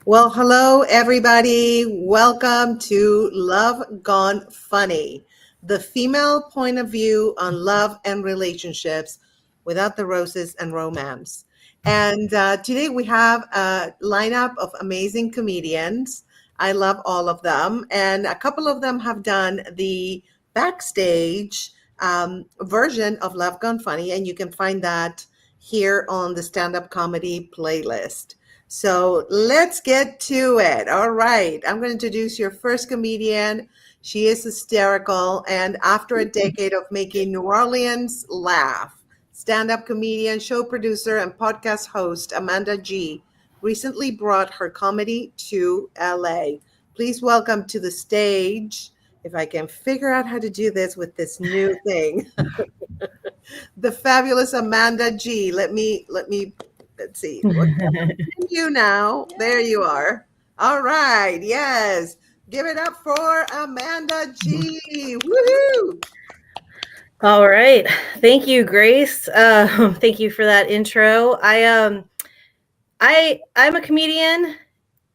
Well, hello, everybody. Welcome to Love Gone Funny, the female point of view on love and relationships without the roses and romance. And today we have a lineup of amazing comedians. I love all of them. And a couple of them have done the backstage version of Love Gone Funny. And you can find that here on the stand up comedy playlist. So let's get to it. All right. I'm going to introduce your first comedian. She is hysterical. And after a decade of making New Orleans laugh, stand-up comedian, show producer, and podcast host Amanda G recently brought her comedy to LA. Please welcome to the stage, if I can figure out how to do this with this new thing, the fabulous Amanda G. Let's see. You now. There you are. All right. Yes. Give it up for Amanda G. Woohoo! All right. Thank you, Grace. Thank you for that intro. I'm a comedian.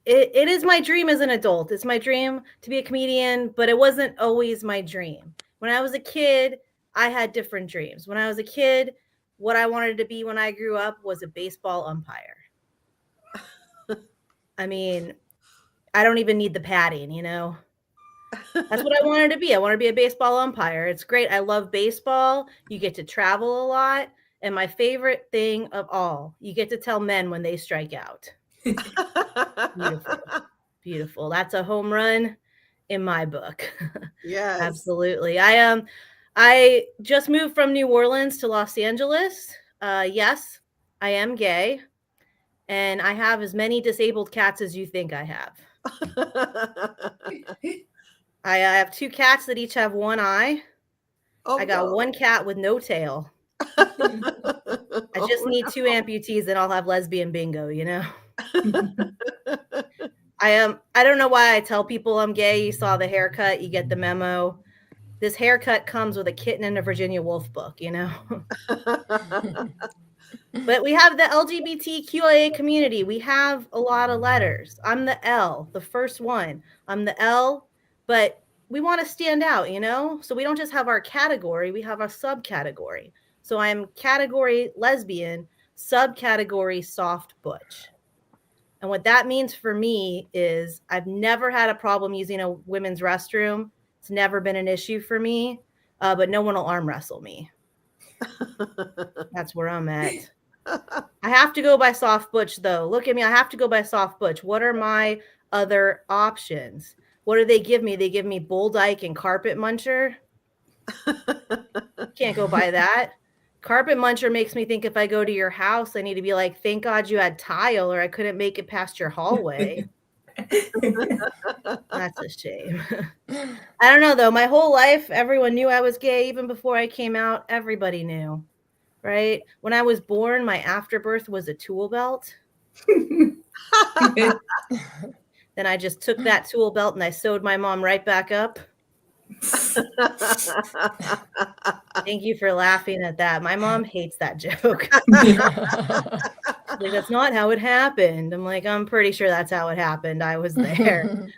It is my dream as an adult. It's my dream to be a comedian, but it wasn't always my dream. When I was a kid, I had different dreams. When I was a kid, what I wanted to be when I grew up was a baseball umpire. I mean, I don't even need the padding, you know? That's what I wanted to be. I want to be a baseball umpire. It's great. I love baseball. You get to travel a lot. And my favorite thing of all, you get to tell men when they strike out. Beautiful. Beautiful. That's a home run in my book. Yes. Absolutely. I just moved from New Orleans to Los Angeles. Yes, I am gay. And I have as many disabled cats as you think I have. I have two cats that each have one eye. Oh, I got one cat with no tail. I just need two amputees and I'll have lesbian bingo, you know? I don't know why I tell people I'm gay. You saw the haircut, you get the memo. This haircut comes with a kitten and a Virginia Woolf book, you know? But we have the LGBTQIA community. We have a lot of letters. I'm the L, the first one. I'm the L, but we want to stand out, you know? So we don't just have our category, we have our subcategory. So I'm category lesbian, subcategory soft butch. And what that means for me is I've never had a problem using a women's restroom. It's never been an issue for me, but no one will arm wrestle me. That's where I'm at. I have to go by soft butch, though. Look at me. I have to go by soft butch. What are my other options? What do they give me? They give me bull dyke and carpet muncher. Can't go by that. Carpet muncher makes me think if I go to your house, I need to be like, thank God you had tile or I couldn't make it past your hallway. That's a shame. I don't know, though. My whole life, everyone knew I was gay. Even before I came out, everybody knew. Right? When I was born, my afterbirth was a tool belt. Then I just took that tool belt and I sewed my mom right back up. Thank you for laughing at that. My mom hates that joke. Like, that's not how it happened. I'm like, I'm pretty sure that's how it happened. I was there.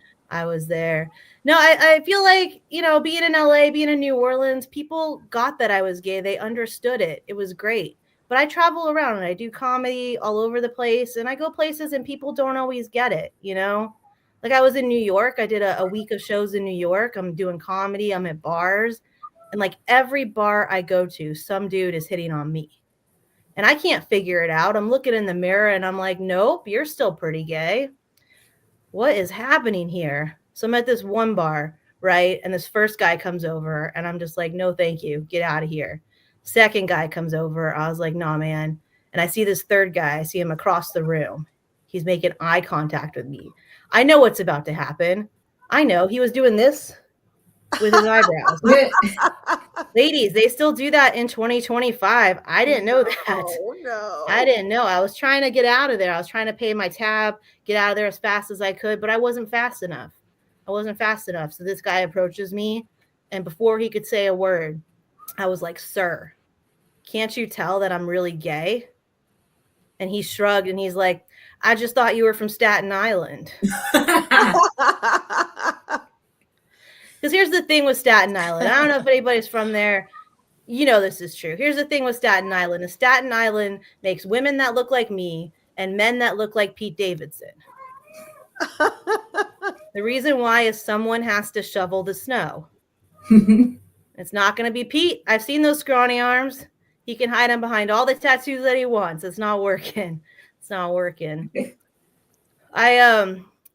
No, I feel like, you know, being in LA, being in New Orleans, people got that I was gay. They understood it. It was great. But I travel around and I do comedy all over the place. And I go places and people don't always get it, you know? Like I was in New York. I did a week of shows in New York. I'm doing comedy. I'm at bars. And like every bar I go to, some dude is hitting on me. And I can't figure it out. I'm looking in the mirror and I'm like, nope, you're still pretty gay. What is happening here? So I'm at this one bar, right? And this first guy comes over and I'm just like, no, thank you. Get out of here. Second guy comes over. I was like, nah, man. And I see this third guy. I see him across the room. He's making eye contact with me. I know what's about to happen. I know he was doing this with his eyebrows. Ladies, they still do that in 2025. I didn't know that. No. I didn't know. I was trying to get out of there. I was trying to pay my tab, get out of there as fast as I could, but I wasn't fast enough. So this guy approaches me, and before he could say a word, I was like, sir, can't you tell that I'm really gay? And he shrugged and he's like, I just thought you were from Staten Island. Because here's the thing with Staten Island. I don't know if anybody's from there. You know this is true. Here's the thing with Staten Island. Is Staten Island makes women that look like me and men that look like Pete Davidson. The reason why is someone has to shovel the snow. It's not going to be Pete. I've seen those scrawny arms. He can hide them behind all the tattoos that he wants. It's not working. It's not working.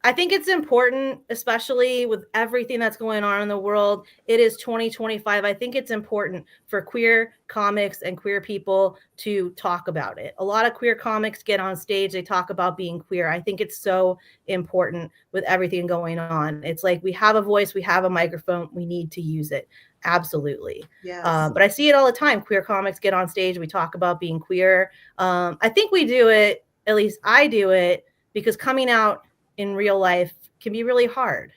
I think it's important, especially with everything that's going on in the world. It is 2025. I think it's important for queer comics and queer people to talk about it. A lot of queer comics get on stage. They talk about being queer. I think it's so important with everything going on. It's like we have a voice, we have a microphone, we need to use it. Absolutely. Yes. But I see it all the time. Queer comics get on stage. We talk about being queer. I think we do it, at least I do it, because coming out in real life can be really hard.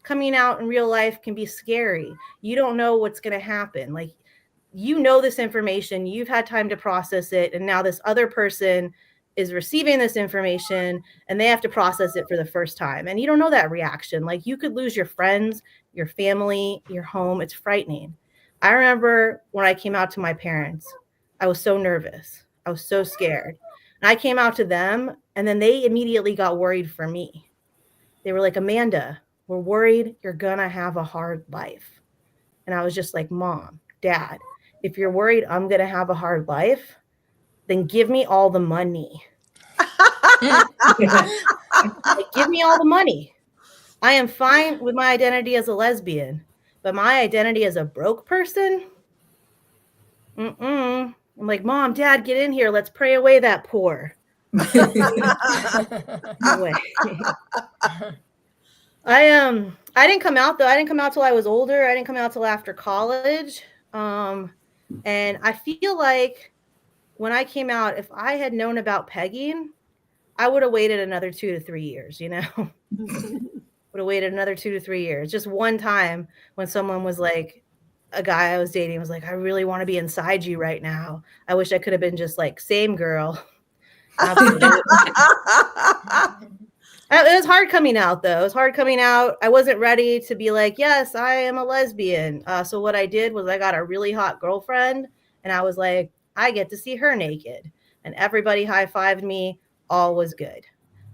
Coming out in real life can be scary. You don't know what's going to happen. Like, you know this information, you've had time to process it, and now this other person is receiving this information and they have to process it for the first time. And you don't know that reaction. Like, you could lose your friends, your family, your home. It's frightening. I remember when I came out to my parents, I was so nervous. I was so scared. And I came out to them, and then they immediately got worried for me. They were like, Amanda, we're worried you're going to have a hard life. And I was just like, Mom, Dad, if you're worried I'm going to have a hard life, then give me all the money. Like, give me all the money. I am fine with my identity as a lesbian, but my identity as a broke person? I'm like, Mom, Dad, get in here. Let's pray away that poor. No way. I didn't come out though. I didn't come out till I was older. I didn't come out till after college. And I feel like when I came out, if I had known about pegging, I would have waited another 2 to 3 years, you know? Would have waited another 2 to 3 years. Just one time when someone was like, a guy I was dating was like, I really want to be inside you right now. I wish I could have been just like, same girl. It was hard coming out though. It was hard coming out. I wasn't ready to be like, yes, I am a lesbian. So what I did was I got a really hot girlfriend and I was like, I get to see her naked. And everybody high-fived me. All was good.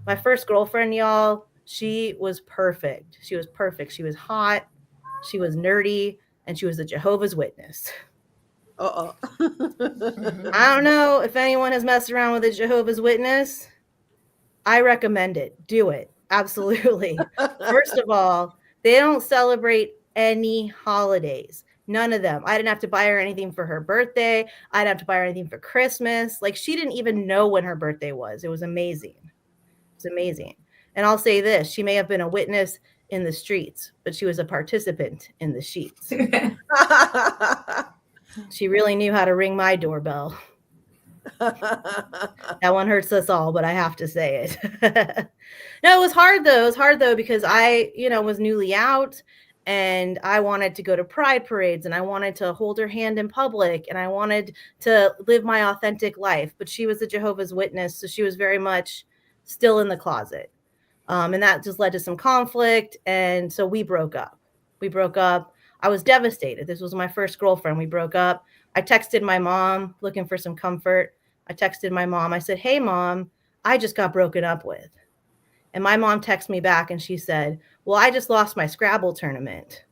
My first girlfriend, y'all, she was perfect. She was perfect. She was hot. She was nerdy. And she was a Jehovah's Witness. Uh-oh. I don't know if anyone has messed around with a Jehovah's Witness. I recommend it. Do it. Absolutely. First of all, they don't celebrate any holidays. None of them. I didn't have to buy her anything for her birthday. I didn't have to buy her anything for Christmas. Like, she didn't even know when her birthday was. It was amazing. It was amazing. And I'll say this. She may have been a witness in the streets, but she was a participant in the sheets. She really knew how to ring my doorbell. That one hurts us all, but I have to say it. No, it was hard though. It was hard though because I, was newly out and I wanted to go to pride parades and I wanted to hold her hand in public and I wanted to live my authentic life. But she was a Jehovah's Witness, so she was very much still in the closet. And that just led to some conflict. And so we broke up. I was devastated. This was my first girlfriend. We broke up. I texted my mom looking for some comfort. I texted my mom. I said, hey, Mom, I just got broken up with. And my mom texted me back and she said, well, I just lost my Scrabble tournament.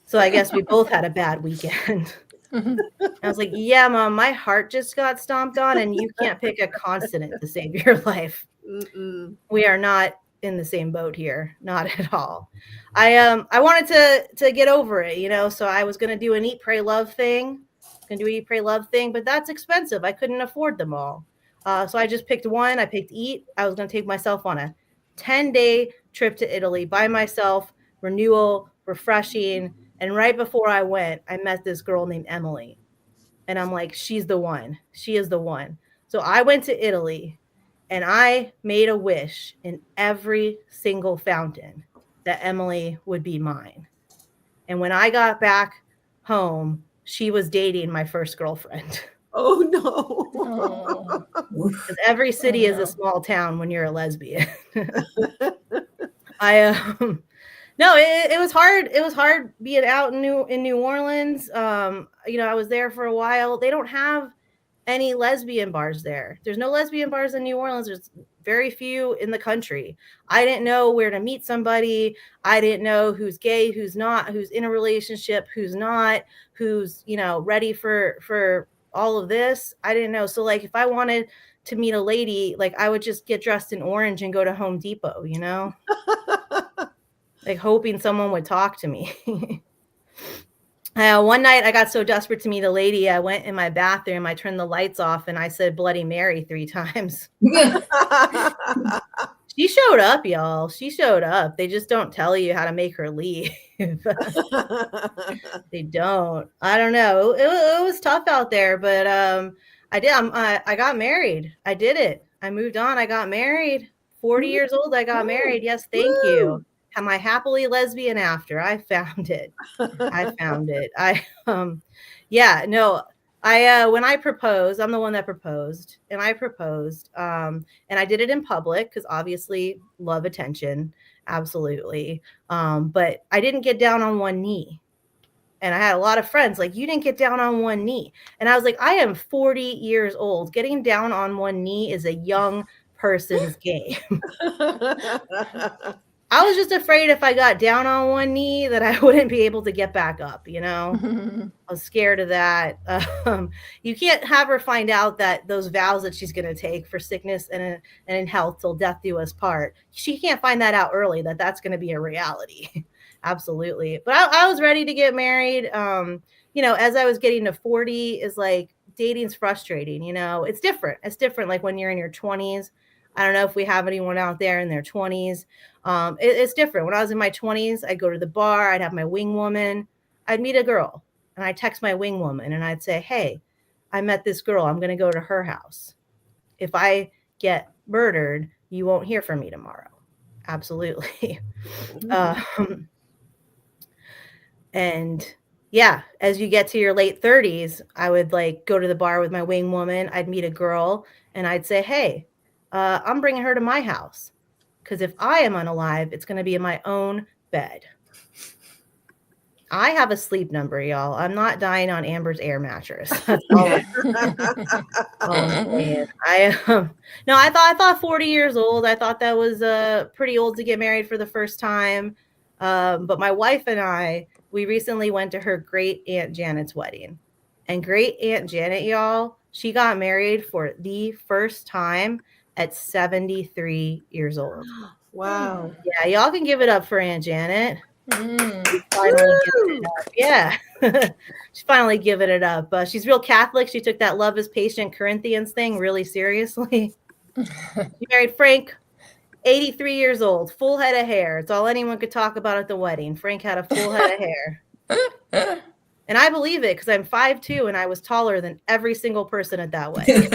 So I guess we both had a bad weekend. I was like, yeah, Mom, my heart just got stomped on and you can't pick a consonant to save your life. We are not in the same boat here. Not at all. I wanted to get over it, so I was going to do an Eat, Pray, Love thing. But that's expensive. I couldn't afford them all. So I just picked one. I picked Eat. I was going to take myself on a 10-day trip to Italy by myself, renewal, refreshing. And right before I went, I met this girl named Emily. And I'm like, she's the one. She is the one. So I went to Italy. And I made a wish in every single fountain that Emily would be mine. And when I got back home, she was dating my first girlfriend. Oh no. Oh. Because every city is a small town when you're a lesbian. No, it was hard. It was hard being out in New Orleans. I was there for a while. They don't have any lesbian bars there. There's no lesbian bars in New Orleans. There's very few in the country. I didn't know where to meet somebody. I didn't know who's gay, who's not, who's in a relationship, who's not, who's, ready for all of this. I didn't know. So like if I wanted to meet a lady, like I would just get dressed in orange and go to Home Depot, like hoping someone would talk to me. One night I got so desperate to meet a lady, I went in my bathroom, I turned the lights off, and I said Bloody Mary 3 times. She showed up, y'all. She showed up. They just don't tell you how to make her leave. They don't. I don't know. It was tough out there, but I did. I got married. I did it. I moved on. I got married. 40 years old, I got married. Yes, thank you. My happily lesbian after. I found it. I found it. When I proposed, I'm the one that proposed, and I proposed, and I did it in public because obviously love attention, absolutely. But I didn't get down on one knee, and I had a lot of friends like, you didn't get down on one knee, and I was like, I am 40 years old. Getting down on one knee is a young person's game. I was just afraid if I got down on one knee that I wouldn't be able to get back up, I was scared of that. You can't have her find out that those vows that she's going to take for sickness and in health till death do us part. She can't find that out early, that's going to be a reality. Absolutely. But I was ready to get married. As I was getting to 40 is like dating's frustrating, it's different. It's different. Like when you're in your 20s, I don't know if we have anyone out there in their 20s. It's different. When I was in my 20s, I'd go to the bar, I'd have my wing woman, I'd meet a girl, and I'd text my wing woman, and I'd say, hey, I met this girl. I'm going to go to her house. If I get murdered, you won't hear from me tomorrow. Absolutely. And yeah, as you get to your late 30s, I would like go to the bar with my wing woman. I'd meet a girl, and I'd say, hey, I'm bringing her to my house. Because if I am unalive, it's going to be in my own bed. I have a sleep number, y'all. I'm not dying on Amber's air mattress. That's all I'm saying. I thought 40 years old. I thought that was pretty old to get married for the first time. But my wife and I, we recently went to her great Aunt Janet's wedding. And great Aunt Janet, y'all, she got married for the first time at 73 years old. Wow. Yeah, y'all can give it up for Aunt Janet. Yeah. She's finally giving it up. She's real Catholic. She took that love is patient Corinthians thing really seriously. She married Frank, 83 years old, full head of hair. It's all anyone could talk about at the wedding. Frank had a full head of hair. And I believe it because I'm 5'2" and I was taller than every single person at that wedding.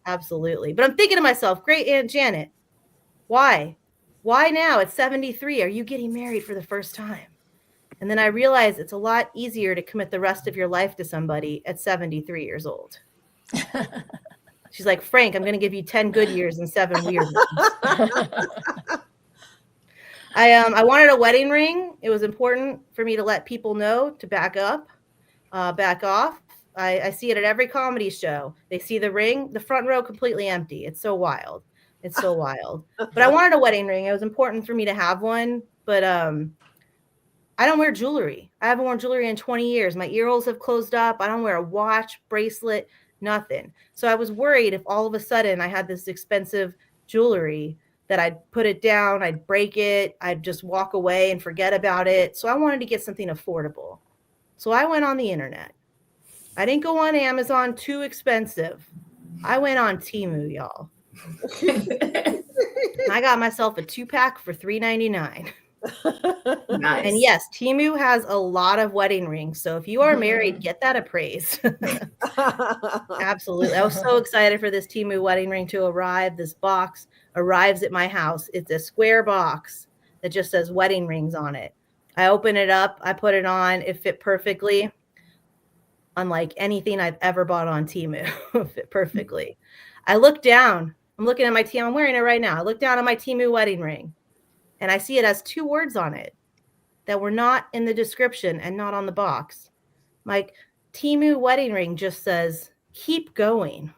Absolutely. But I'm thinking to myself, great Aunt Janet, why? Why now at 73 are you getting married for the first time? And then I realized it's a lot easier to commit the rest of your life to somebody at 73 years old. She's like, Frank, I'm going to give you 10 good years and 7 weird ones. I wanted a wedding ring. It was important for me to let people know to back up, back off. I see it at every comedy show. They see the ring, the front row completely empty. It's so wild. It's so wild. But I wanted a wedding ring. It was important for me to have one. But I don't wear jewelry. I haven't worn jewelry in 20 years. My ear holes have closed up. I don't wear a watch, bracelet, nothing. So I was worried if all of a sudden I had this expensive jewelry that I'd put it down, I'd break it, I'd just walk away and forget about it. So I wanted to get something affordable. So I went on the internet. I didn't go on Amazon, too expensive. I went on Temu, y'all. I got myself a 2-pack for $3.99. Nice. And yes, Temu has a lot of wedding rings. So if you are married, get that appraised. Absolutely. I was so excited for this Temu wedding ring to arrive. This box arrives at my house. It's a square box that just says wedding rings on it. I open it up. I put it on. It fit perfectly. unlike anything I've ever bought on Temu. Fit perfectly. I look down. I'm looking at my Temu. I'm wearing it right now. I look down at my Temu wedding ring, and I see it has 2 words on it that were not in the description and not on the box. My Temu wedding ring just says, "Keep going."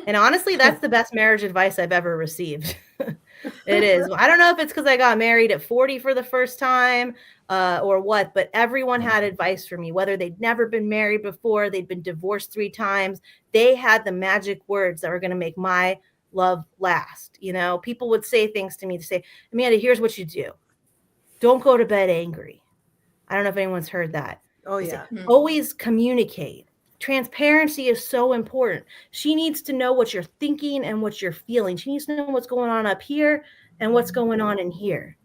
And honestly, that's the best marriage advice I've ever received. It is. I don't know if it's because I got married at 40 for the first time or what, but everyone had advice for me, whether they'd never been married before, they'd been divorced 3 times. They had the magic words that were going to make my love last. You know, people would say things to me to say, Amanda, here's what you do. Don't go to bed angry. I don't know if anyone's heard that. Oh, They yeah. say, always communicate. Transparency is so important. She needs to know what you're thinking and what you're feeling. She needs to know what's going on up here and what's going on in here.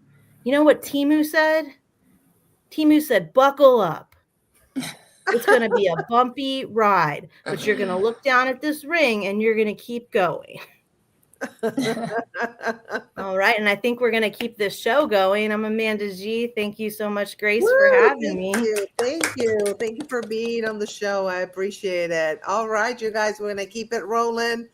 You know what Temu said? Temu said, buckle up. It's going to be a bumpy ride, but you're going to look down at this ring and you're going to keep going. All right. And I think we're going to keep this show going. I'm Amanda G. Thank you so much, Grace, for having me. Thank you. Thank you for being on the show. I appreciate it. All right, you guys, we're going to keep it rolling.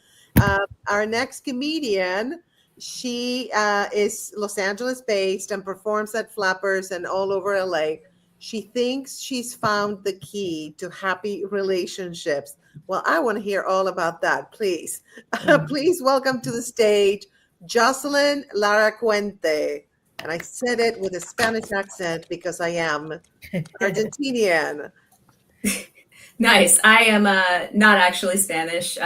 Our next comedian, she is Los Angeles based and performs at Flappers and all over LA. She thinks she's found the key to happy relationships. Well, I want to hear all about that, please. Please welcome to the stage, Jocelyn Laracuente. And I said it with a Spanish accent because I am Argentinian. Nice. I am not actually Spanish,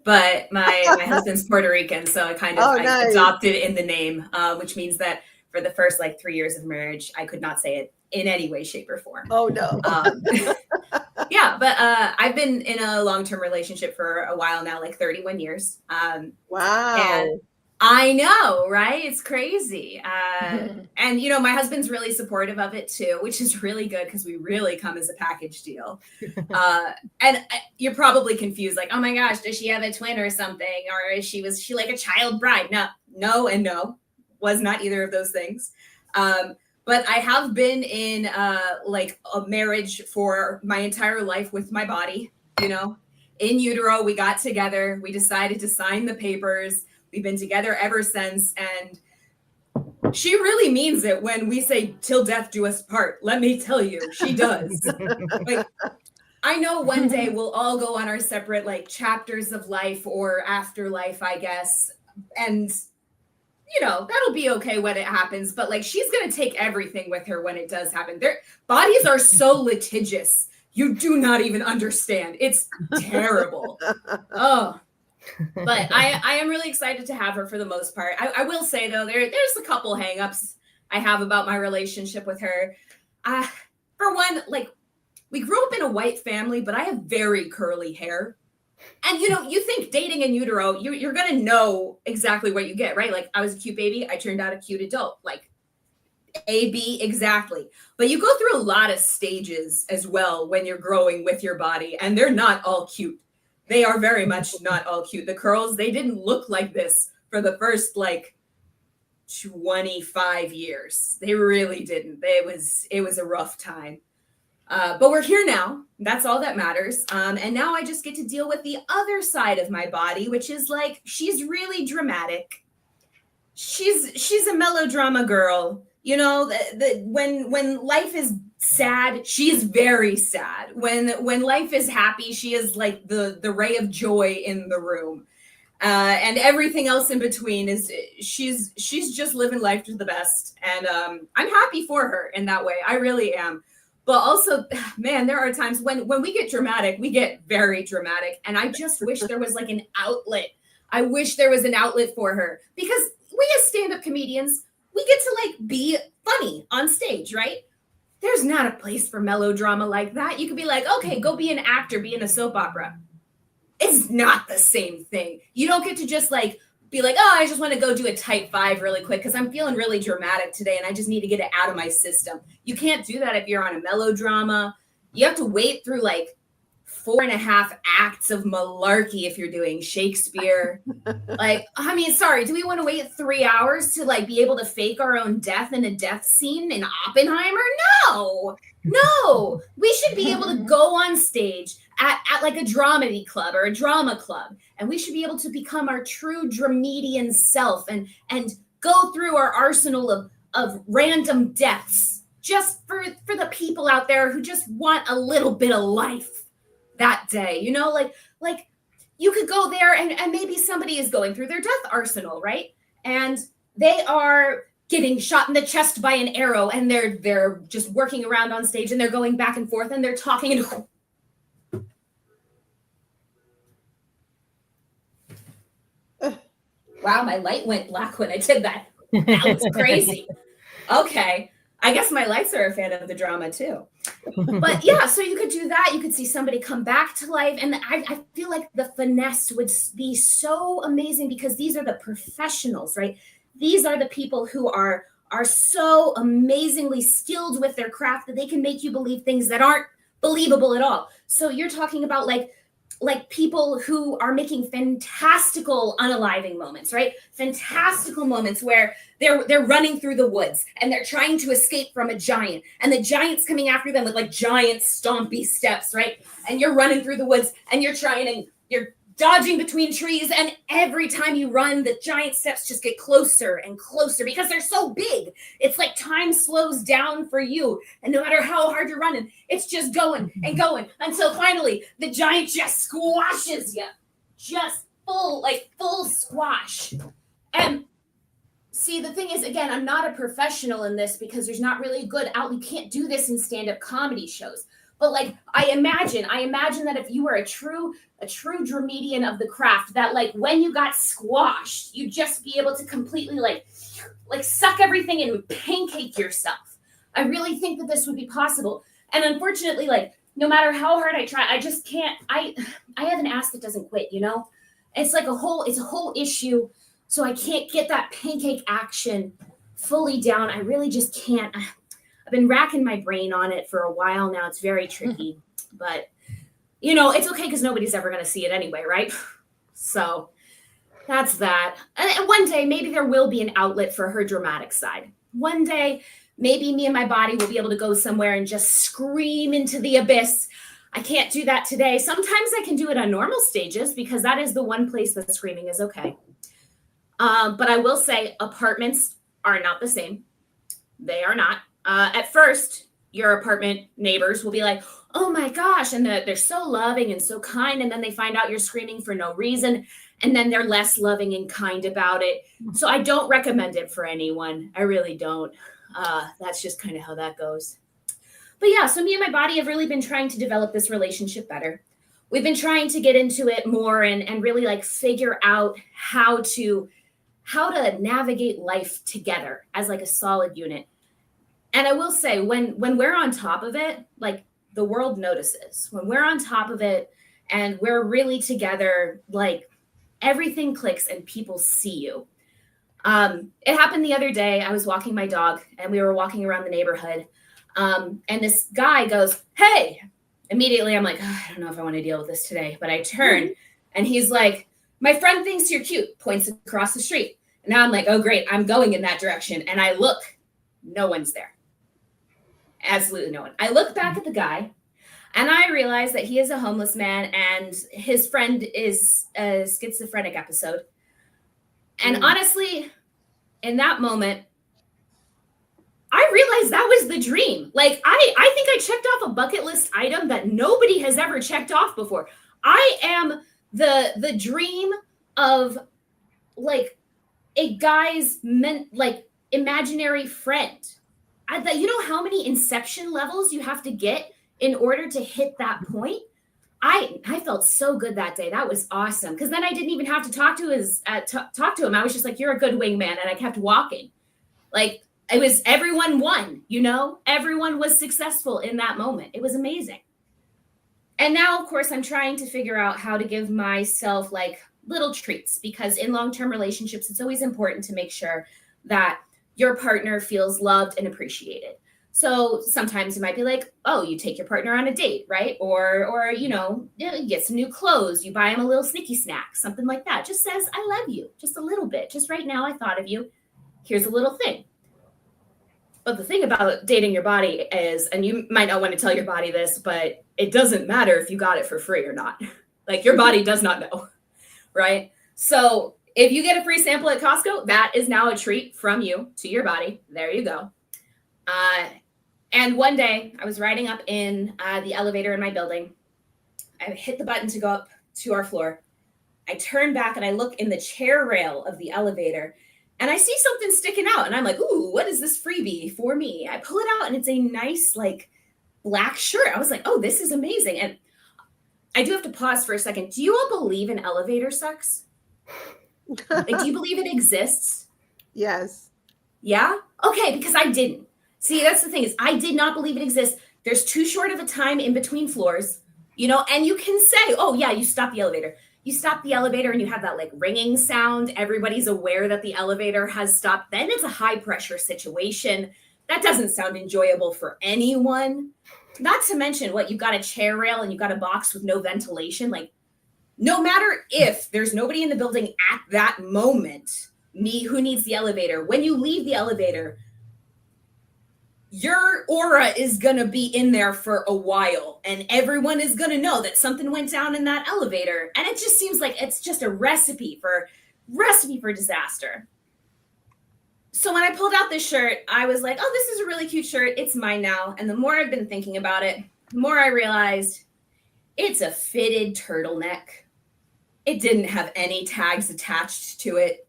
but my husband's Puerto Rican, so I kind of I adopted in the name, which means that for the first 3 years of marriage, I could not say it in any way, shape, or form. Oh, no. Yeah, but I've been in a long-term relationship for a while now, 31 years. Wow. And I know, right? It's crazy. And, my husband's really supportive of it too, which is really good because we really come as a package deal. And you're probably confused, oh my gosh, does she have a twin or something? Or was she like a child bride? No, and no, was not either of those things. But I have been in a marriage for my entire life with my body, in utero. We got together, we decided to sign the papers. We've been together ever since. And she really means it when we say till death do us part. Let me tell you, she does. I know one day we'll all go on our separate chapters of life or afterlife, I guess. And that'll be okay when it happens, but she's going to take everything with her when it does happen. Their bodies are so litigious. You do not even understand. It's terrible. Oh, but I am really excited to have her for the most part. I will say though, there's a couple hangups I have about my relationship with her. For one, we grew up in a white family, but I have very curly hair. And, you think dating in utero, you're going to know exactly what you get, right? I was a cute baby. I turned out a cute adult, A, B, exactly. But you go through a lot of stages as well when you're growing with your body, and they're not all cute. They are very much not all cute. The curls, they didn't look like this for the first 25 years. They really didn't. It was a rough time. But we're here now. That's all that matters. And now I just get to deal with the other side of my body, which is she's really dramatic. She's a melodrama girl. When life is sad, she's very sad. When life is happy, she is the ray of joy in the room. And everything else in between is she's just living life to the best. And I'm happy for her in that way. I really am. But also, man, there are times when we get dramatic, we get very dramatic. And I just wish there was an outlet. I wish there was an outlet for her, because we as stand-up comedians, we get to be funny on stage, right? There's not a place for melodrama like that. You could be okay, go be an actor, be in a soap opera. It's not the same thing. You don't get to just be oh, I just want to go do a type 5 really quick because I'm feeling really dramatic today and I just need to get it out of my system. You can't do that if you're on a melodrama. You have to wait through 4.5 acts of malarkey if you're doing Shakespeare. Like, I mean, sorry, do we want to wait 3 hours to like be able to fake our own death in a death scene in Oppenheimer? No, we should be able to go on stage at like a dramedy club or a drama club, and we should be able to become our true dramedian self and go through our arsenal of random deaths just for the people out there who just want a little bit of life that day, you know, like you could go there and maybe somebody is going through their death arsenal, right? And they are getting shot in the chest by an arrow, and they're just working around on stage, and they're going back and forth, and they're talking, and wow, my light went black when I did that. That was crazy. Okay, I guess my lights are a fan of the drama too. But yeah, so you could do that. You could see somebody come back to life. And I feel like the finesse would be so amazing, because these are the professionals, right? These are the people who are so amazingly skilled with their craft that they can make you believe things that aren't believable at all. So you're talking about like people who are making fantastical unaliving moments, right? Fantastical moments where they're running through the woods and they're trying to escape from a giant, and the giant's coming after them with like giant stompy steps, right? And you're running through the woods and you're dodging between trees, and every time you run, the giant steps just get closer and closer because they're so big. It's like time slows down for you, and no matter how hard you're running, it's just going and going until finally the giant just squashes you, just full squash. And see, the thing is, again, I'm not a professional in this because there's not really good out. You can't do this in stand-up comedy shows. But like, I imagine that if you were a true dramedian of the craft, that like when you got squashed, you'd just be able to completely like suck everything in and pancake yourself. I really think that this would be possible. And unfortunately, like no matter how hard I try, I just can't. I have an ass that doesn't quit, you know? It's like a whole issue. So I can't get that pancake action fully down. I really just can't. I've been racking my brain on it for a while now. It's very tricky, but you know, it's okay because nobody's ever going to see it anyway, right? So that's that. And one day, maybe there will be an outlet for her dramatic side. One day, maybe me and my body will be able to go somewhere and just scream into the abyss. I can't do that today. Sometimes I can do it on normal stages because that is the one place that screaming is okay. But I will say apartments are not the same. They are not. At first, your apartment neighbors will be like, oh my gosh, and they're so loving and so kind, and then they find out you're screaming for no reason, and then they're less loving and kind about it. So I don't recommend it for anyone. I really don't. That's just kind of how that goes. But yeah, so me and my body have really been trying to develop this relationship better. We've been trying to get into it more and really like figure out how to navigate life together as like a solid unit. And I will say, when we're on top of it, like the world notices. When we're on top of it and we're really together, like everything clicks and people see you. It happened the other day. I was walking my dog and we were walking around the neighborhood. And this guy goes, hey, immediately I'm like, oh, I don't know if I want to deal with this today, but I turn and he's like, my friend thinks you're cute, points across the street. And now I'm like, oh, great. I'm going in that direction. And I look, no one's there. Absolutely no one. I look back at the guy and I realize that he is a homeless man and his friend is a schizophrenic episode. And honestly, in that moment, I realized that was the dream. Like, I think I checked off a bucket list item that nobody has ever checked off before. I am the dream of like a guy's imaginary friend. You know how many Inception levels you have to get in order to hit that point? I felt so good that day. That was awesome. Because then I didn't even have to talk to him. I was just like, you're a good wingman. And I kept walking. Like, it was, everyone won, you know? Everyone was successful in that moment. It was amazing. And now, of course, I'm trying to figure out how to give myself like little treats, because in long-term relationships, it's always important to make sure that your partner feels loved and appreciated. So sometimes you might be like, oh, you take your partner on a date, right? Or you know, you get some new clothes, you buy them a little sneaky snack, something like that. Just says, I love you, just a little bit. Just right now, I thought of you. Here's a little thing. But the thing about dating your body is, and you might not want to tell your body this, but it doesn't matter if you got it for free or not. Like your body does not know, right? So if you get a free sample at Costco, that is now a treat from you to your body. There you go. And one day I was riding up in the elevator in my building. I hit the button to go up to our floor. I turn back and I look in the chair rail of the elevator and I see something sticking out. And I'm like, ooh, what is this freebie for me? I pull it out and it's a nice like black shirt. I was like, oh, this is amazing. And I do have to pause for a second. Do you all believe in elevator sex? Like, do you believe it exists? Yes. Yeah? Okay, because I didn't. See, that's the thing is I did not believe it exists. There's too short of a time in between floors, you know, and you can say, oh yeah, you stop the elevator. You stop the elevator and you have that like ringing sound. Everybody's aware that the elevator has stopped. Then it's a high pressure situation. That doesn't sound enjoyable for anyone. Not to mention what you got a chair rail and you got a box with no ventilation. Like no matter if there's nobody in the building at that moment, who needs the elevator? When you leave the elevator, your aura is going to be in there for a while and everyone is going to know that something went down in that elevator. And it just seems like it's just a recipe for disaster. So when I pulled out this shirt, I was like, oh, this is a really cute shirt. It's mine now. And the more I've been thinking about it, the more I realized it's a fitted turtleneck. It didn't have any tags attached to it.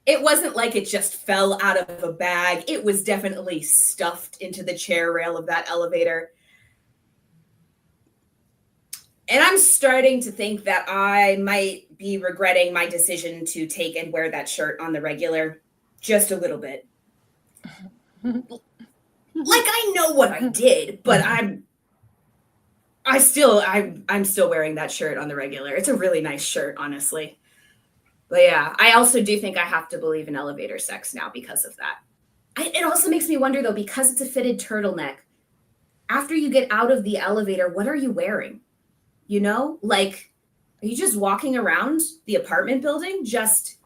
It wasn't like it just fell out of a bag. It was definitely stuffed into the chair rail of that elevator. And I'm starting to think that I might be regretting my decision to take and wear that shirt on the regular just a little bit. Like I know what I did, but I'm still wearing that shirt on the regular. It's a really nice shirt, honestly. But yeah, I also do think I have to believe in elevator sex now because of that. It also makes me wonder, though, because it's a fitted turtleneck, after you get out of the elevator, what are you wearing? You know, like, are you just walking around the apartment building just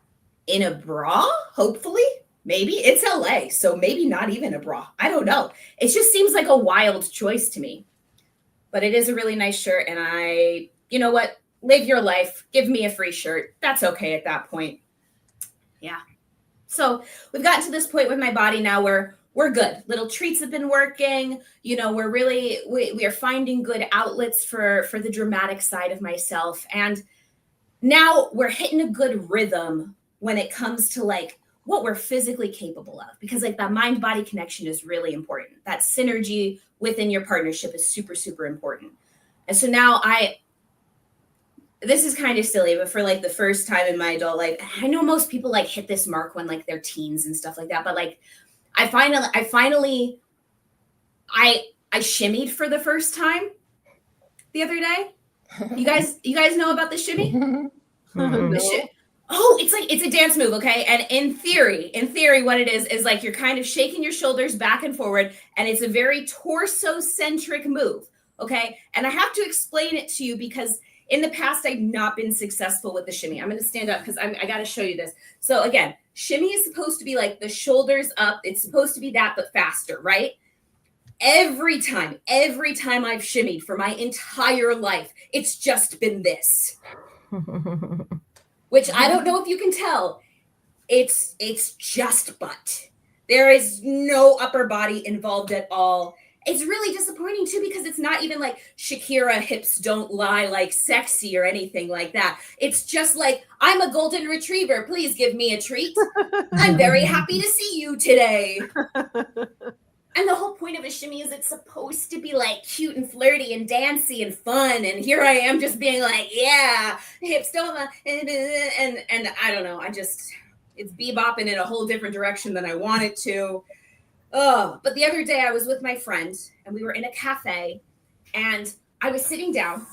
in a bra? Hopefully, maybe. It's LA, so maybe not even a bra. I don't know. It just seems like a wild choice to me. But it is a really nice shirt, and you know what? Live your life. Give me a free shirt. That's okay at that point. Yeah. So we've gotten to this point with my body now where we're good. Little treats have been working. You know, we are finding good outlets for the dramatic side of myself. And now we're hitting a good rhythm when it comes to like what we're physically capable of, because like that mind-body connection is really important. That synergy within your partnership is super, super important. And so now this is kind of silly, but for like the first time in my adult life, I know most people like hit this mark when like they're teens and stuff like that. But like, I finally shimmied for the first time the other day. You guys know about the shimmy? It's a dance move. Okay. And in theory, what it is like, you're kind of shaking your shoulders back and forward, and it's a very torso centric move. Okay. And I have to explain it to you because in the past, I've not been successful with the shimmy. I'm going to stand up because I got to show you this. So again, shimmy is supposed to be like the shoulders up. It's supposed to be that, but faster, right? Every time I've shimmied for my entire life, it's just been this, which I don't know if you can tell. It's just butt. There is no upper body involved at all. It's really disappointing too, because it's not even like Shakira hips don't lie like sexy or anything like that. It's just like, I'm a golden retriever. Please give me a treat. I'm very happy to see you today. And the whole point of a shimmy is it's supposed to be like cute and flirty and dancy and fun. And here I am just being like, yeah, hips don't lie. And I don't know. It's bebopping in a whole different direction than I want it to. Oh, but the other day I was with my friend and we were in a cafe and I was sitting down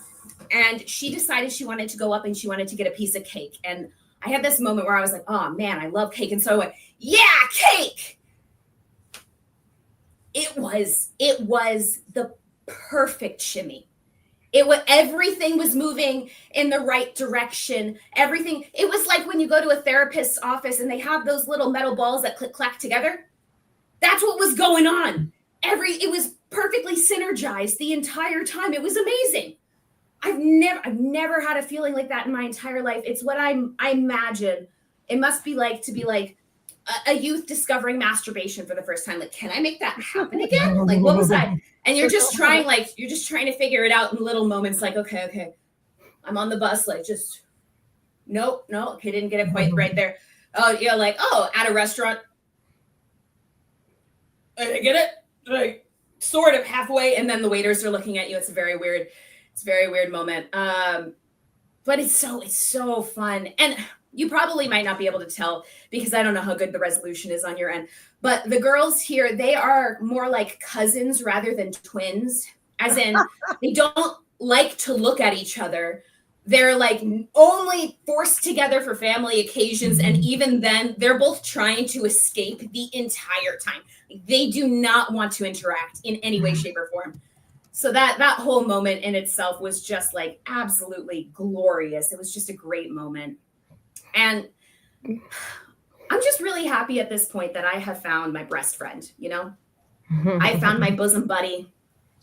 and she decided she wanted to go up and she wanted to get a piece of cake. And I had this moment where I was like, oh man, I love cake. And so I went, yeah, cake. it was the perfect shimmy. Everything was moving in the right direction. Everything. It was like when you go to a therapist's office and they have those little metal balls that click clack together. That's what was going on. It was perfectly synergized the entire time. It was amazing. I've never had a feeling like that in my entire life. It's what I imagine it must be like to be like a youth discovering masturbation for the first time. Like, can I make that happen again? Like, what was I? And you're just trying to figure it out in little moments. Like, okay, I'm on the bus. Like, just no, okay, didn't get it quite right there. Oh, yeah, like, at a restaurant. I get it, like, sort of halfway, and then the waiters are looking at you. It's a very weird moment. But it's so fun. And you probably might not be able to tell because I don't know how good the resolution is on your end. But the girls here, they are more like cousins rather than twins, as in they don't like to look at each other. They're like only forced together for family occasions. And even then, they're both trying to escape the entire time. They do not want to interact in any way, shape, or form. So that whole moment in itself was just like absolutely glorious. It was just a great moment. And I'm just really happy at this point that I have found my breast friend, you know? I found my bosom buddy.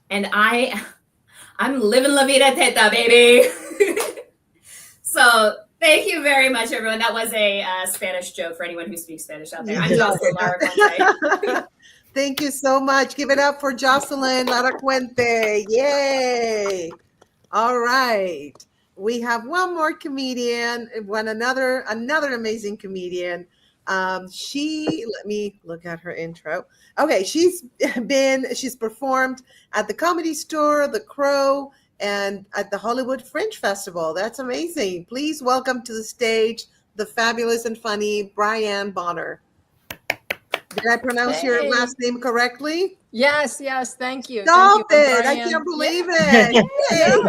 And I'm living la vida teta, baby. So thank you very much, everyone. That was a Spanish joke for anyone who speaks Spanish out there. I'm Jocelyn Laracuente. Thank you so much. Give it up for Jocelyn Laracuente. Yay. All right. We have one more comedian, another amazing comedian. Let me look at her intro. Okay, she's performed at the Comedy Store, the Crow, and at the Hollywood Fringe Festival. That's amazing. Please welcome to the stage the fabulous and funny Brianne Bonner. Did I pronounce your last name correctly? Yes. Thank you. Stop it. I can't believe it. No,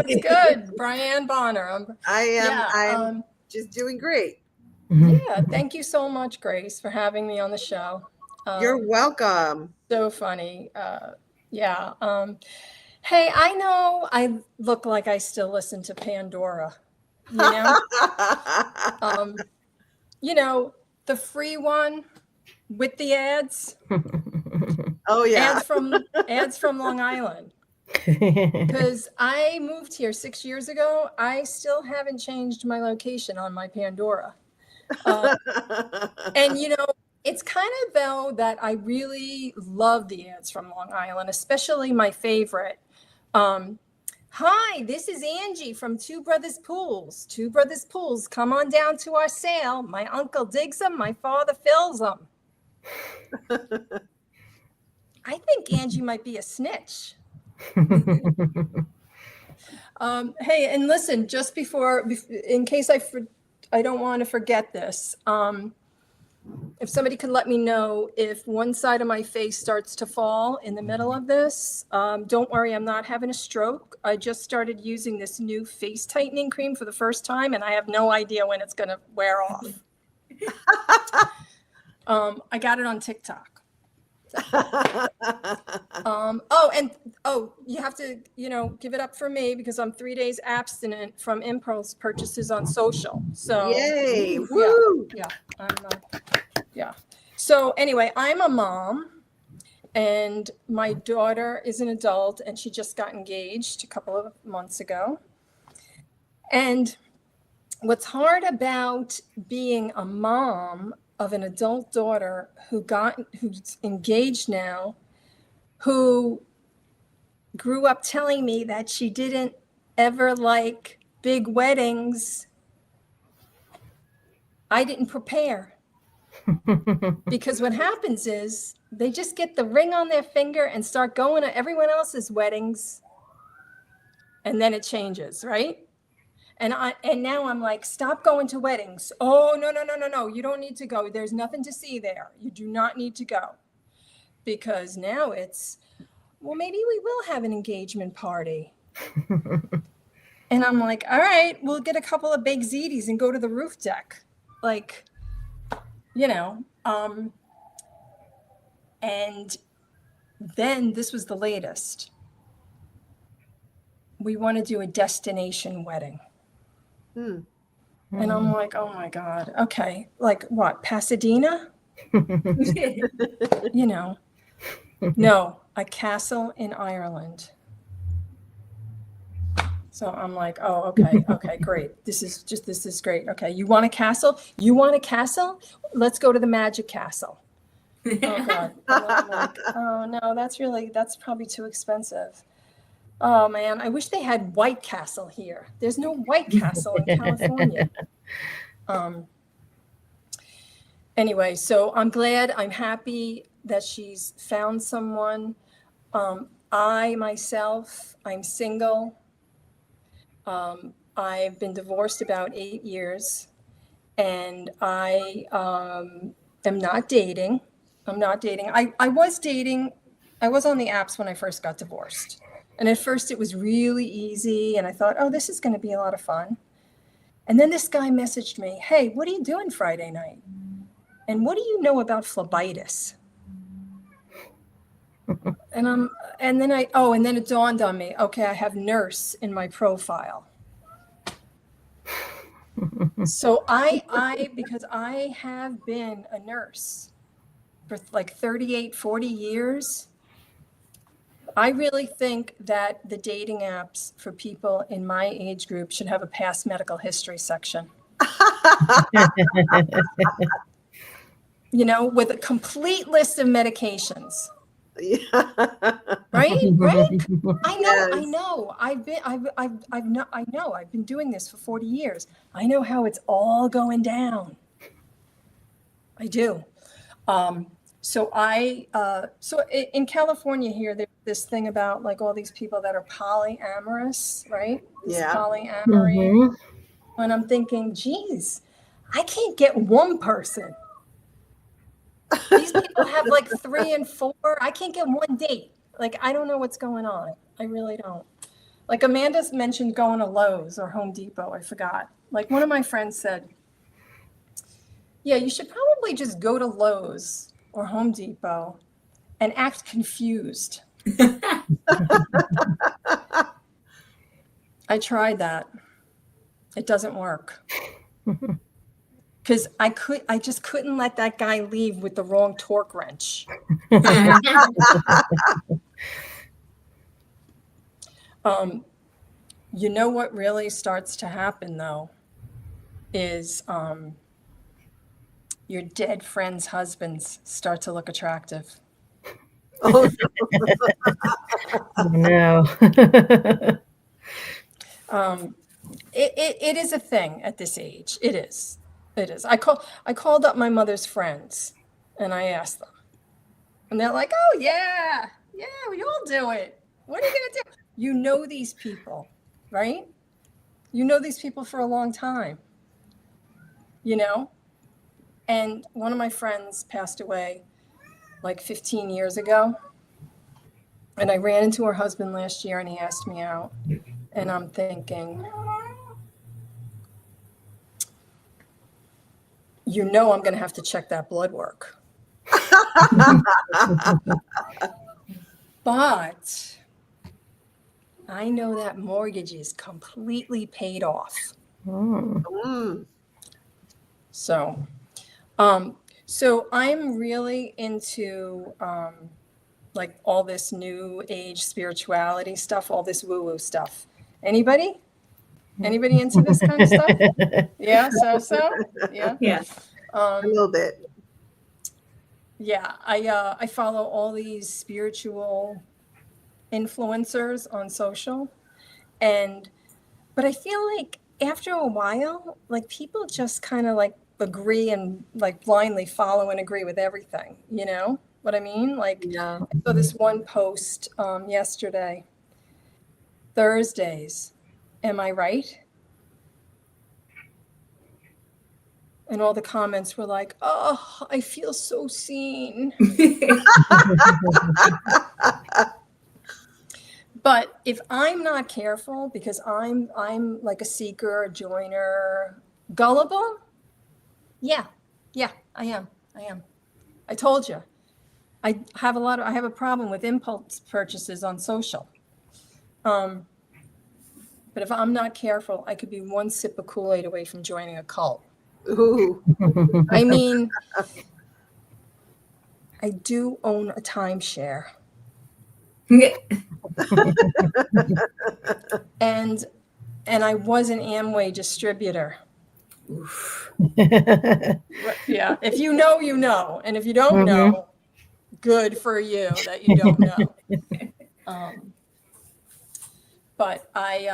it's good. Brianne Bonner. I'm just doing great. Yeah. Thank you so much, Grace, for having me on the show. You're welcome. So funny. Hey, I know I look like I still listen to Pandora. You know, the free one with the ads. Oh yeah. Ads from Long Island. Because I moved here 6 years ago. I still haven't changed my location on my Pandora. And you know, it's kind of though that I really love the ads from Long Island, especially my favorite. Hi, this is Angie from Two Brothers Pools. Two Brothers Pools, come on down to our sale. My uncle digs them, my father fills them. I think Angie might be a snitch. Hey, and listen, just before, in case I don't want to forget this, if somebody could let me know if one side of my face starts to fall in the middle of this, don't worry, I'm not having a stroke. I just started using this new face tightening cream for the first time, and I have no idea when it's going to wear off. I got it on TikTok. You have to, give it up for me because I'm 3 days abstinent from impulse purchases on social. So yay! Woo! Yeah. So anyway, I'm a mom, and my daughter is an adult, and she just got engaged a couple of months ago. And what's hard about being a mom of an adult daughter who's engaged now, who grew up telling me that she didn't ever like big weddings, I didn't prepare. Because what happens is they just get the ring on their finger and start going to everyone else's weddings, and then it changes, right? And now I'm like, stop going to weddings. Oh, no. You don't need to go. There's nothing to see there. You do not need to go. Because now it's, well, maybe we will have an engagement party. And I'm like, all right, we'll get a couple of baked ziti's and go to the roof deck. And Then this was the latest. We want to do a destination wedding. Hmm. And I'm like, oh my God. Okay. Like what? Pasadena? You know, no, a castle in Ireland. So I'm like, oh, okay, great. This is great. Okay, you want a castle? You want a castle? Let's go to the Magic Castle. Oh God. And I'm like, oh no, that's probably too expensive. Oh man, I wish they had White Castle here. There's no White Castle in California. Anyway, so I'm happy that she's found someone. I myself, I'm single. I've been divorced about 8 years, and I am not dating. I'm not dating. I was dating. I was on the apps when I first got divorced. And at first it was really easy. And I thought, oh, this is going to be a lot of fun. And then this guy messaged me, hey, what are you doing Friday night? And what do you know about phlebitis? And then it dawned on me, okay, I have nurse in my profile. So because I have been a nurse for like 38, 40 years, I really think that the dating apps for people in my age group should have a past medical history section. You know, with a complete list of medications. Yeah. Right? Right? Yes. I know. I've been doing this for 40 years. I know how it's all going down. I do. So in California here, there's this thing about like all these people that are polyamorous, right? This Yeah. polyamory. And I'm thinking, geez, I can't get one person. These people have like 3 and 4. I can't get one date. Like, I don't know what's going on. I really don't. Like Amanda's mentioned going to Lowe's or Home Depot. I forgot. Like one of my friends said, yeah, you should probably just go to Lowe's or Home Depot and act confused. I tried that. It doesn't work. Because I just couldn't let that guy leave with the wrong torque wrench. You know what really starts to happen though is your dead friends' husbands start to look attractive. Oh, No. It is a thing at this age. It is. I called up my mother's friends and I asked them, and they're like, "Oh yeah, we all do it. What are you gonna do?" You know these people, right? You know these people for a long time. You know, and one of my friends passed away like 15 years ago, and I ran into her husband last year, and he asked me out, and I'm thinking, you know, I'm going to have to check that blood work. But I know that mortgage is completely paid off. Mm. So I'm really into like all this new age spirituality stuff, all this woo-woo stuff. Anybody into this kind of stuff? Yeah, so yeah. Yeah. A little bit. Yeah, I follow all these spiritual influencers on social, but I feel like after a while, like people just kind of like agree and like blindly follow and agree with everything. You know what I mean? Like, Yeah. I saw this one post yesterday. Thursdays, am I right? And all the comments were like, "Oh, I feel so seen." But if I'm not careful, because I'm like a seeker, a joiner, gullible. Yeah, I am. I told you. I have a problem with impulse purchases on social. But if I'm not careful, I could be one sip of Kool-Aid away from joining a cult. Ooh. I mean, I do own a timeshare. And I was an Amway distributor. Yeah. If you know, you know. And if you don't know, good for you that you don't know. But I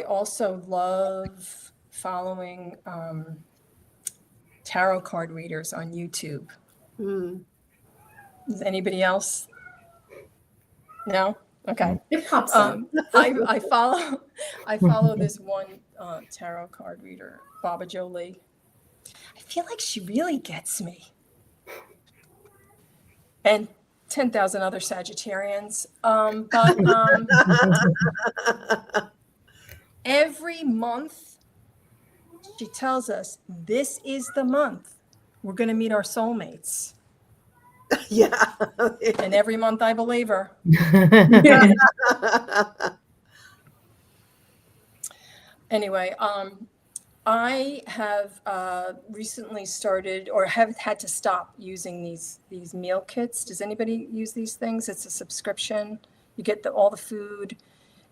also love following tarot card readers on YouTube. Does anybody else? No? Okay. It pops up. I follow this one tarot card reader, Baba Jolie. I feel like she really gets me. And 10,000 other Sagittarians. But every month she tells us this is the month we're going to meet our soulmates. Yeah. And every month I believe her. Anyway, I have recently started or have had to stop using these meal kits. Does anybody use these things? It's a subscription. You get all the food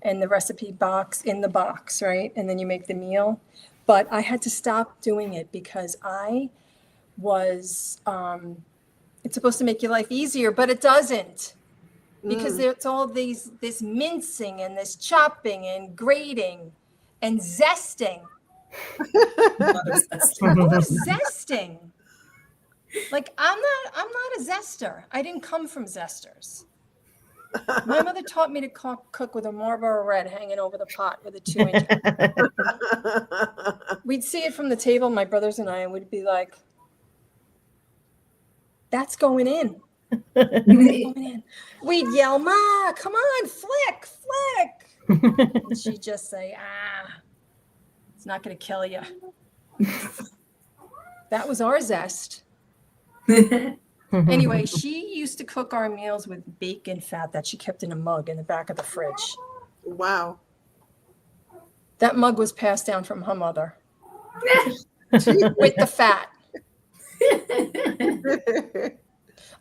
and the recipe box in the box, right? And then you make the meal. But I had to stop doing it because I was, it's supposed to make your life easier, but it doesn't. Because there's all this mincing and this chopping and grating and zesting. Zesting. Like I'm not a zester. I didn't come from zesters. My mother taught me to cook with a Marlboro Red hanging over the pot with a 2-inch. We'd see it from the table, my brothers and I, and we'd be like, "That's going in." We'd yell, "Ma, come on, flick." And she'd just say, it's not going to kill you. That was our zest. Anyway, she used to cook our meals with bacon fat that she kept in a mug in the back of the fridge. Wow. That mug was passed down from her mother with the fat.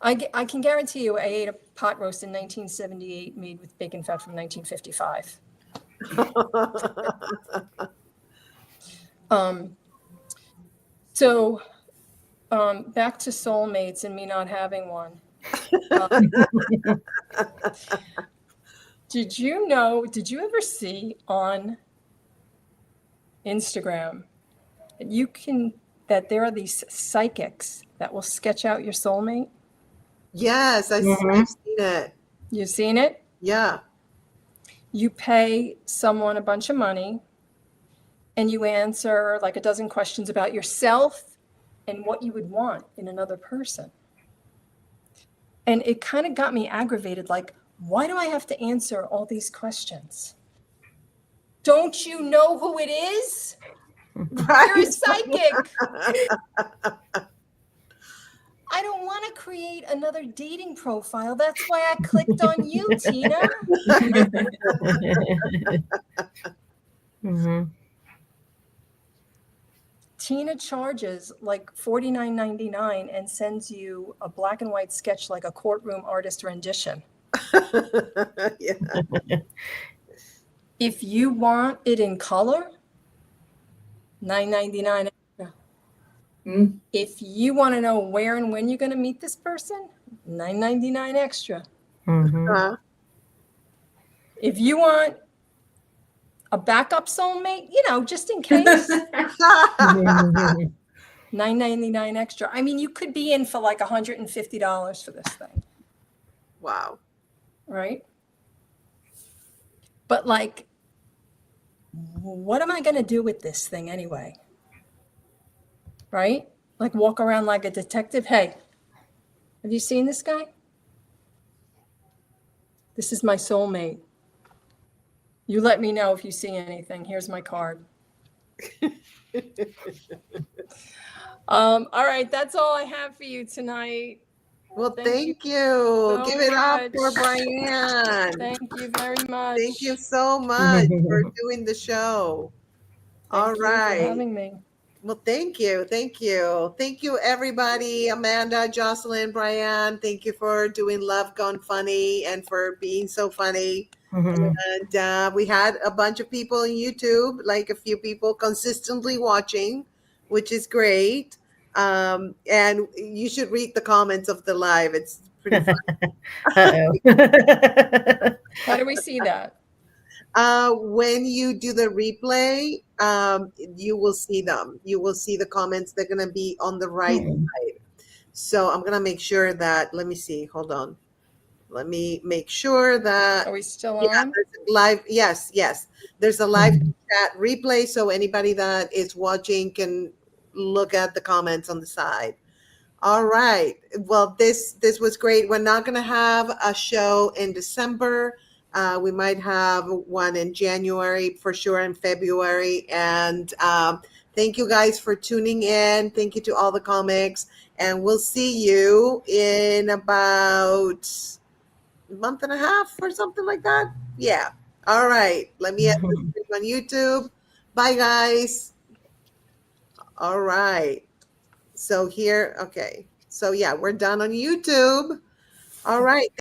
I can guarantee you I ate a pot roast in 1978 made with bacon fat from 1955. So back to soulmates and me not having one. Did you ever see on Instagram that there are these psychics that will sketch out your soulmate? Yes, I've seen it. You've seen it? Yeah. You pay someone a bunch of money and you answer like a dozen questions about yourself and what you would want in another person. And it kind of got me aggravated. Like, why do I have to answer all these questions? Don't you know who it is? Right. You're a psychic. I don't want to create another dating profile. That's why I clicked on you, Tina. Tina charges like $49.99 and sends you a black and white sketch like a courtroom artist rendition. Yeah. If you want it in color, $9.99 extra. If you want to know where and when you're going to meet this person, $9.99 extra. If you want a backup soulmate, just in case, $9.99 extra. I mean, you could be in for like $150 for this thing. Wow. Right? But like, what am I going to do with this thing anyway? Right? Like walk around like a detective. Hey, have you seen this guy? This is my soulmate. You let me know if you see anything. Here's my card. All right, that's all I have for you tonight. Well, Thank you thank you. so Give it up for much. Brian. Thank you very much. Thank you so much for doing the show. All Thank you for right. having me. Well, thank you. Thank you. Thank you, everybody. Amanda, Jocelyn, Brian, thank you for doing Love Gone Funny and for being so funny. And we had a bunch of people on YouTube, like a few people consistently watching, which is great. And you should read the comments of the live. It's pretty fun. Uh-oh. How do we see that? When you do the replay, you will see them. You will see the comments. They're going to be on the right side. So I'm going to make sure that, let me see, hold on. Let me make sure that, Are we still yeah, on? there's a live, yes, yes. There's a live chat replay. So anybody that is watching can look at the comments on the side. All right. Well, this was great. We're not going to have a show in December. We might have one in January for sure, in February. And thank you guys for tuning in. Thank you to all the comics. And we'll see you in about a month and a half or something like that. Yeah. All right. Let me end this stream on YouTube. Bye, guys. All right. So here, okay. So yeah, we're done on YouTube. All right.